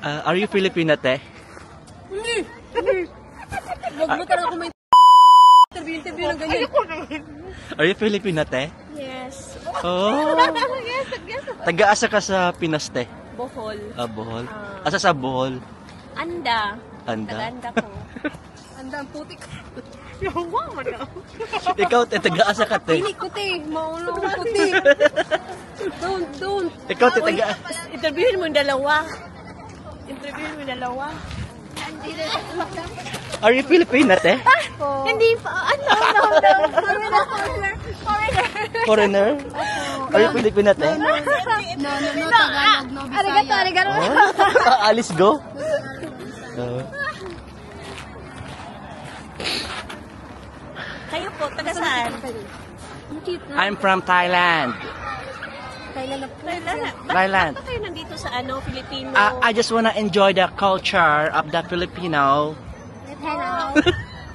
Are you Filipina, te? Hindi! Huwag mo talaga kung may interview ng ganyan. Are you Filipina, te? Yes. Oh. Yes. Taga-asa ka sa Pinas, te? Bohol. Bohol? Asa sa Bohol? Anda. Anda? Taga-anda ko. Anda ang putik. Yawa mo na. Ikaw, te, taga-asa ka, te? Pinik ko, te. Maulong ko, te. Don't. Ikaw, te, taga... Interviewin mo yung dalawa. Are you Filipina, te? Hindi pa. No. Foreigner? Are you Filipina, te? No, Tagalog, no, Bisaya. Arigato. Alice, go? Kayo po, taga saan? I'm from Thailand. Thailand. Bakit kayo nandito sa Filipino? I just wanna enjoy the culture of the Filipino.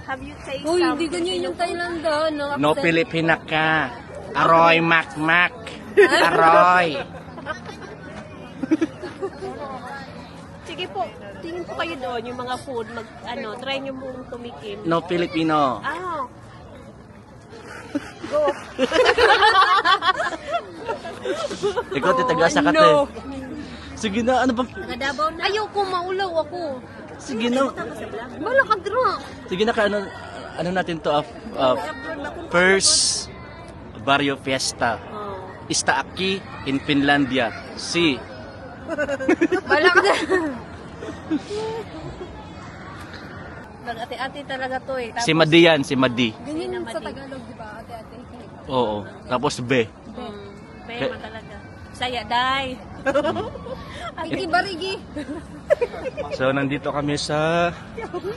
Have you tasted Uy, hindi ganyan yung Thailand, no? No Filipina ka. Aroy, mak. Aroy. Sige po, tingin po kayo doon, yung mga food, try nyo mong tumikim. No Filipino. Go. Ikaw, titagasa ka, te. Sige na, ano bang... Ayoko, maulaw ako. Sige na. Wala ka dra. Sige na, ano natin to, first Barrio Fiesta. Está aquí in Finlandia. Si. Wala ka dra. Ate-ate talaga to eh. Si Madi yan, si Madi. Ganyan sa Tagalog, di ba? Ate-ate. Oo. Tapos B. Pema talaga. Saya, day. Barigi. So, nandito kami sa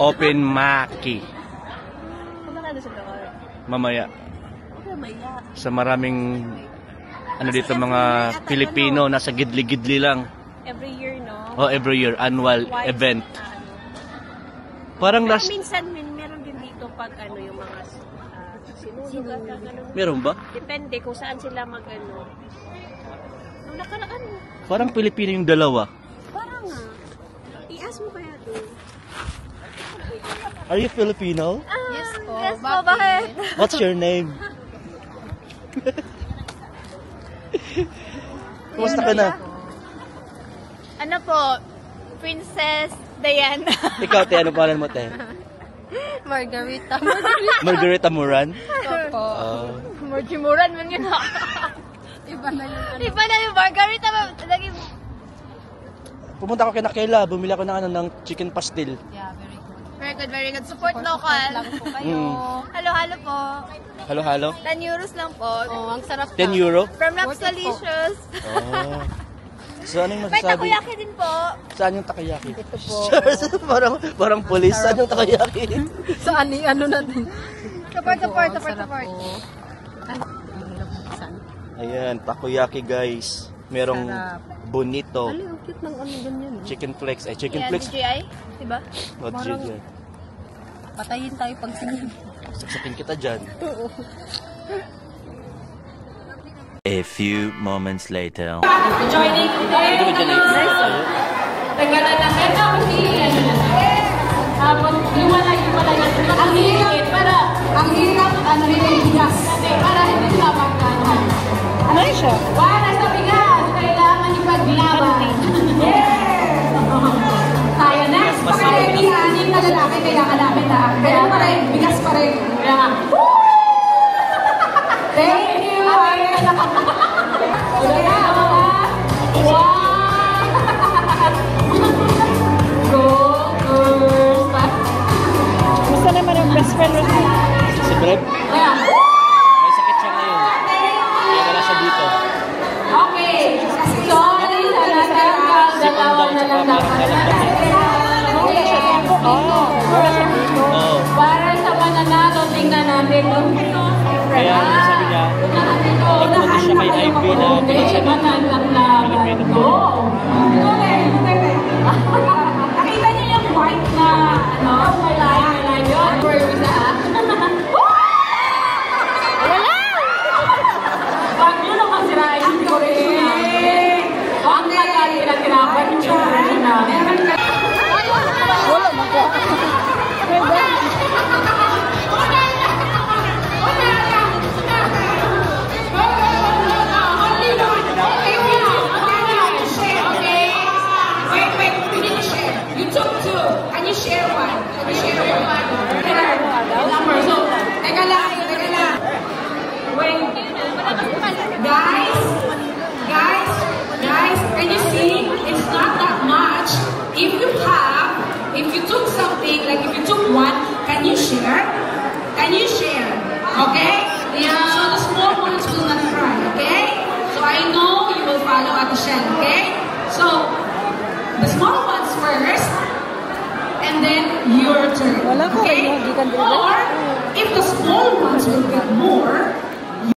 Open Maki. Kumaka na sa lugar. Mamaya. Maya. Sa maraming dito mga Pilipino nasa gidli-gidli lang. Every year, no? Oh, every year annual event. Parang Pero last minsan meron din dito pag yung mga sinunog at meron ba? Depende kung saan sila Nung nakaraan. Parang Pilipino yung dalawa. Parang i-ask mo kaya doon. Are you Filipino? Yes po. Yes po, bakit? What's your name? Kumusta ka na? Ano po? Princess Diana. Ikaw, te, ano pangalan mo, te? Margarita. Margarita Moran? Opo. Marjimuran man yun ha. Iba na yung Margarita. Pumunta ako kay Nakela, bumili ako ng chicken pastil. Yeah, very good. Support local. Lang po kayo. Halo po. Halo-halo? 10 euros lang po. Oh, ang sarap 10 euro? From Lapsalicious. Oh. So, anong May masasabi? takoyaki din po. Saan yung takoyaki? Ito po. parang police. Saan yung takoyaki? Saan natin? Support. Ayan, takoyaki guys. Merong bonito. Ang cute ng ganyan. Chicken flakes. Chicken flakes. DJI, diba? What DJI? Patayin tayo pag sinigil. Saksakin kita dyan. A few moments later. Joining today. Tagalan ng ito kasi tapos liwanag ang hirap para bigas para hindi sila magkano. Ano siya? Para sa bigas kailangan ipaglaban. Tayo next. Pagkaibiganin na lalaki kailangan namin na. Kaya pa rin, bigas pa rin. Kaya nga. Thank you. Gusto naman ang best friend mo. Si Breb? May sakit siya ngayon. Kaya wala siya dito. Okay. Sorry sa natanggal. Dalawa na lang dapat. Para sa mananalo, tingnan natin. Kaya sabi niya, nagpunta siya kay IP na pinagsabi. Filipino po. Nakita niyo yung white na may line yun? Where was that? Wala! Pag yun ang masirain ko rin. Ang tagal pinagkirapan yung children namin. unfortunate. Wala ko, Okay? gikan dito. Or, if the small ones will get more,